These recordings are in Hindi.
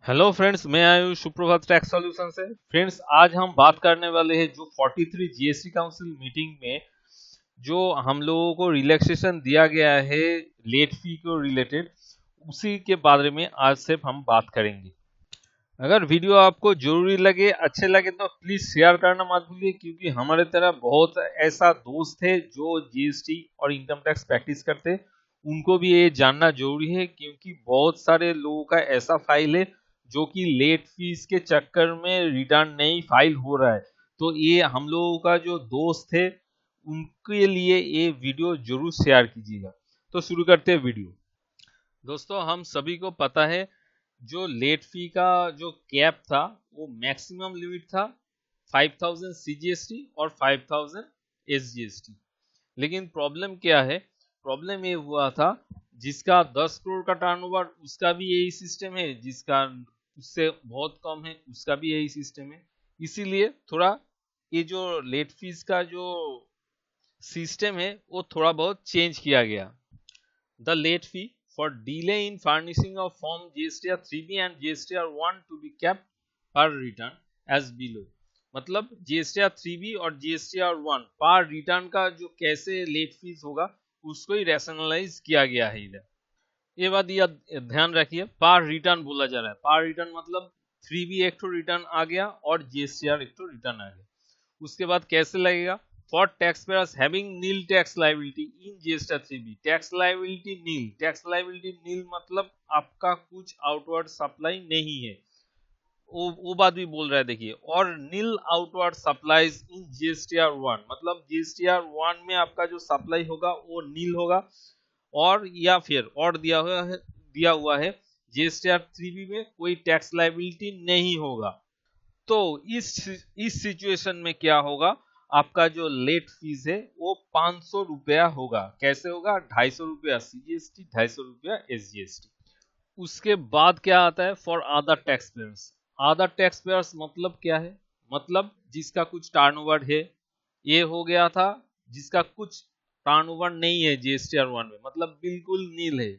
हेलो फ्रेंड्स, मैं आयुष सुप्रभात टैक्स सॉल्यूशन से। फ्रेंड्स, आज हम बात करने वाले हैं जो 43 जीएसटी काउंसिल मीटिंग में जो हम लोगों को रिलैक्सेशन दिया गया है लेट फी को रिलेटेड, उसी के बारे में आज से हम बात करेंगे। अगर वीडियो आपको जरूरी लगे, अच्छे लगे तो प्लीज शेयर करना मत भूलिए, क्योंकि हमारे तरह बहुत ऐसा दोस्त है जो जीएसटी और इनकम टैक्स प्रैक्टिस करते हैं। उनको भी ये जानना जरूरी है, क्योंकि बहुत सारे लोगों का ऐसा फाइल है जो कि लेट फीस के चक्कर में रिटर्न नहीं फाइल हो रहा है। तो ये हम लोगों का जो दोस्त है उनके लिए ये वीडियो जरूर शेयर कीजिएगा। तो शुरू करते हैं वीडियो। दोस्तों, हम सभी को पता है जो लेट फी का जो कैप था वो मैक्सिमम लिमिट था 5000 सीजीएसटी और 5000 एसजीएसटी। लेकिन प्रॉब्लम क्या है? प्रॉब्लम ये हुआ था जिसका 10 करोड़ का टर्नओवर उसका भी यही सिस्टम है, जिसका उससे बहुत कम है उसका भी यही सिस्टम है। इसीलिए थोड़ा ये जो लेट फीस का जो सिस्टम है वो थोड़ा बहुत चेंज किया गया। The late fee for delay in furnishing of Form GSTR 3B and GSTR 1 to be kept per return as below। मतलब GSTR 3B और GSTR 1 पर रिटर्न का जो कैसे लेट फीस होगा उसको ही रैशनलाइज किया गया है इधर। ये बात याद ध्यान रखिए, पर रिटर्न बोला जा रहा है। पर रिटर्न मतलब 3B एक तो रिटर्न आ गया और GSTR एक तो रिटर्न आ गया। उसके बाद कैसे लगेगा? For tax payers having nil tax liability in GST 3B, tax liability nil. Tax liability nil मतलब आपका कुछ आउटवर्ड सप्लाई नहीं है, वो बात भी बोल रहा है। देखिए, और नील आउटवर्ड सप्लाईज इन जीएसटीआर 1 मतलब जीएसटीआर 1 में आपका जो सप्लाई होगा वो नील होगा, और या फिर और दिया हुआ है जीएसटीआर 3B में कोई टैक्स लायबिलिटी नहीं होगा। तो इस सिचुएशन में क्या होगा? आपका जो लेट फीस है वो 500 रुपया होगा। कैसे होगा? 250 रुपया सीजीएसटी, 250 रुपया एसजीएसटी। उसके बाद क्या आता है? For other tax payers. Other tax payers मतलब क्या है? मतलब जिसका कुछ टर्नओवर है, ये हो गया था जिसका कुछ टर्नओवर नहीं है जीएसटीआर 1 में, मतलब बिल्कुल नील है।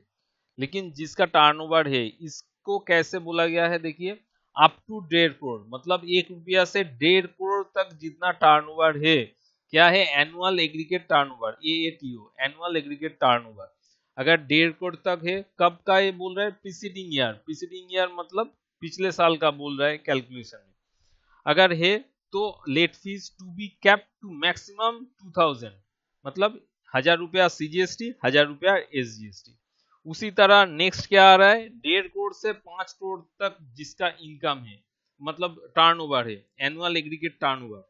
लेकिन जिसका टर्नओवर है, इसको कैसे बोला गया है? देखिए, अप टू 1.5 करोड़, मतलब 1 रुपया से 1.5 करोड़ तक जितना टर्नओवर है, क्या है? Annual aggregate turnover, AATO, annual aggregate turnover. अगर 1.5 करोड़ तक है, कब का ये बोल रहा है? Preceding year. प्रीसीडिंग ईयर मतलब पिछले साल का बोल रहा है कैलकुलेशन में। अगर है तो late fees to be cap to maximum 2000, मतलब 1000 रुपया सीजीएसटी, 1000 रुपया एसजीएसटी। उसी तरह नेक्स्ट क्या आ रहा है? 1.5 करोड़ से 5 करोड़ तक जिसका इनकम है, मतलब टर्नओवर है, एनुअल एग्रीगेट टर्नओवर,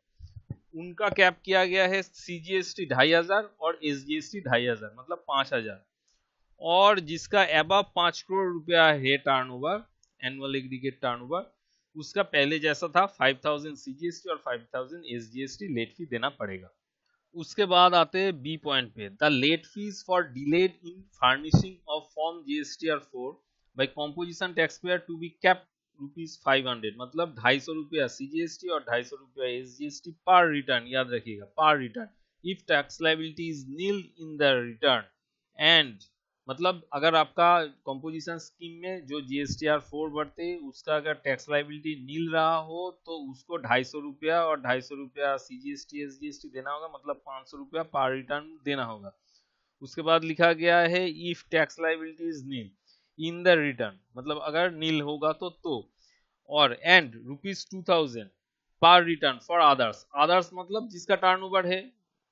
उनका कैप किया गया है सीजीएसटी 2500 और एसजीएसटी 2500, मतलब 5000। और जिसका एबव 5 करोड़ रुपया है टर्नओवर, एनुअल एग्रीगेट टर्नओवर, उसका पहले जैसा था 5000 सीजीएसटी और 5000 एसजीएसटी लेट फी देना पड़ेगा। उसके बाद आते हैं बी पॉइंट पे, the late fees for delayed in furnishing of form GSTR 4 by composition tax payer to be cap ₹500, मतलब 250 रुपया सीजीएसटी और 250 रुपया एसजीएसटी पर रिटर्न। याद रखिएगा, पर return. If tax liability is nil in the return and, मतलब अगर आपका कंपोजिशन स्कीम में जो जीएसटीआर 4 बढ़ते उसका अगर टैक्स लायबिलिटी नील रहा हो तो उसको 250 रुपया और 250 रुपया सीजीएसटी एसजीएसटी देना होगा, मतलब 500 रुपया पर रिटर्न देना होगा। उसके बाद लिखा गया है if tax liability is nil in the return, मतलब अगर नील होगा तो और एंड ₹2000 पर रिटर्न फॉर अदर्स। अदर्स मतलब जिसका टर्नओवर है,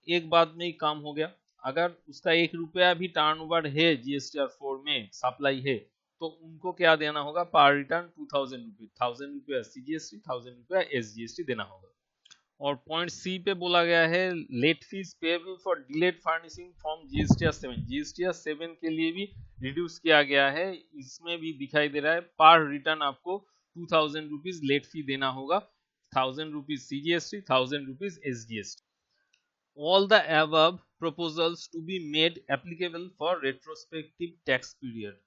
एक बात में ही काम हो गया। अगर उसका 1 रुपया भी टर्नओवर है जीएसटीआर 4 में सप्लाई है, तो उनको क्या देना होगा? पर रिटर्न 2000 रुपये, 1000 रुपया सीजीएसटी, 1000 रुपया एसजीएसटी देना होगा। और पॉइंट सी पे बोला गया है late fees payable for delayed furnishing from GSTR 7। GSTR 7 के लिए भी रिड्यूस किया गया है। इसमें भी दिखाई दे रहा है पर रिटर्न आपको 2000 रुपीज लेट फी देना होगा, 1000 rupees CGST, 1000 rupees SGST. All the above proposals to be made applicable for retrospective tax period।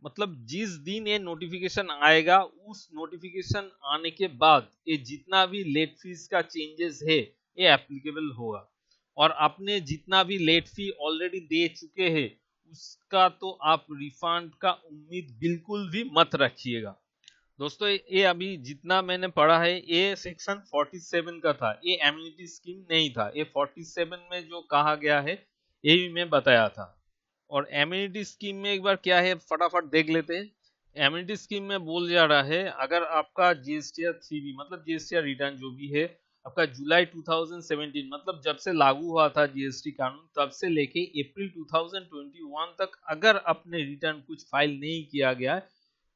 मतलब जिस दिन ये नोटिफिकेशन आएगा उस नोटिफिकेशन आने के बाद ये जितना भी लेट फीस का चेंजेस है ये एप्लीकेबल होगा। और आपने जितना भी लेट फी ऑलरेडी दे चुके हैं उसका तो आप रिफंड का उम्मीद बिल्कुल भी मत रखिएगा। दोस्तों ये अभी जितना मैंने पढ़ा है ये सेक्शन 47 का था, ये एम्यूनिटी स्कीम नहीं था। ये 47 में जो कहा गया है ये भी मैं बताया था। और एम्यूनिटी स्कीम में एक बार क्या है फटाफट देख लेते हैं। एम्यूनिटी स्कीम में बोल जा रहा है अगर आपका जीएसटीआर 3B मतलब जीएसटीआर रिटर्न जो भी है आपका जुलाई 2017 मतलब जब से लागू हुआ था जीएसटी कानून तब से लेके अप्रैल 2021 तक अगर अपने रिटर्न कुछ फाइल नहीं किया गया है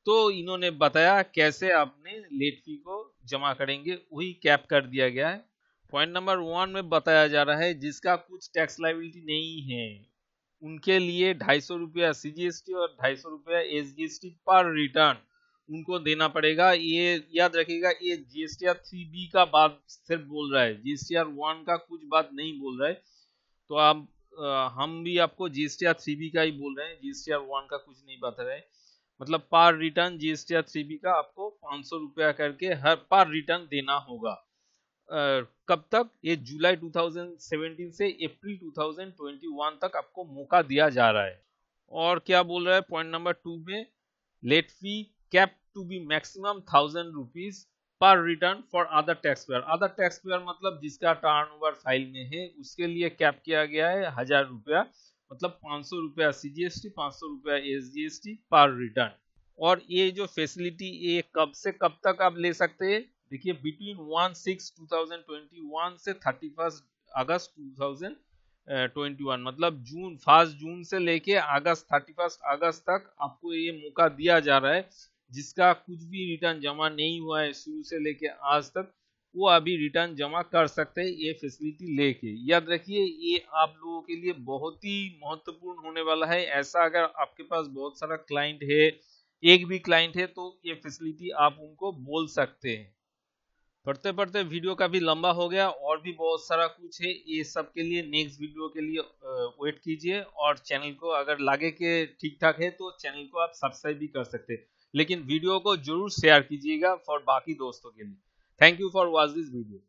तो इन्होंने बताया कैसे आपने लेट फी को जमा करेंगे, वही कैप कर दिया गया है। पॉइंट नंबर 1 में बताया जा रहा है जिसका कुछ टैक्स लाइबिलिटी नहीं है उनके लिए 250 रुपया सीजीएसटी और 250 रुपया एसजीएसटी पर रिटर्न उनको देना पड़ेगा। ये याद रखिएगा ये जीएसटीआर 3B का बात सिर्फ बोल रहा है, जीएसटीआर 1 का कुछ बात नहीं बोल रहा है। तो आप हम भी आपको जीएसटीआर 3B का ही बोल रहे हैं, जीएसटीआर 1 का कुछ नहीं बता रहे हैं। मतलब पर रिटर्न जीएसटीआर 3B का आपको 500 रुपया करके हर पर रिटर्न देना होगा। कब तक? ये जुलाई 2017 से अप्रैल 2021 तक आपको मौका दिया जा रहा है। और क्या बोल रहा है पॉइंट नंबर 2 में, late fee cap to be maximum 1000 rupees per return for other tax payer. Other tax payer मतलब जिसका टर्नओवर फाइल में है उसके लिए कैप किया गया है 1000 रुपया, मतलब 500 रुपया सीजीएसटी 500 रुपया एसजीएसटी पर रिटर्न। और ये जो फैसिलिटी ये कब से कब तक आप ले सकते हैं? देखिए बिटवीन 1/6/2021 से 31 अगस्त 2021 मतलब जून 1 जून से लेके अगस्त 31 अगस्त तक आपको ये मौका दिया जा रहा है। जिसका कुछ भी रिटर्न जमा नहीं हुआ है शुरू से लेके आज तक वो अभी रिटर्न जमा कर सकते हैं ये फैसिलिटी लेके। याद रखिए ये आप लोगों के लिए बहुत ही महत्वपूर्ण होने वाला है। ऐसा अगर आपके पास बहुत सारा क्लाइंट है, एक भी क्लाइंट है, तो ये फैसिलिटी आप उनको बोल सकते हैं। पढ़ते पढ़ते वीडियो काफी लंबा हो गया, और भी बहुत सारा कुछ है ये सब के लिए नेक्स्ट वीडियो के लिए वेट कीजिए। और चैनल को अगर लगे कि ठीक ठाक है तो चैनल को आप सब्सक्राइब भी कर सकते हैं, लेकिन वीडियो को जरूर शेयर कीजिएगा फॉर बाकी दोस्तों के लिए। Thank you for watch this video.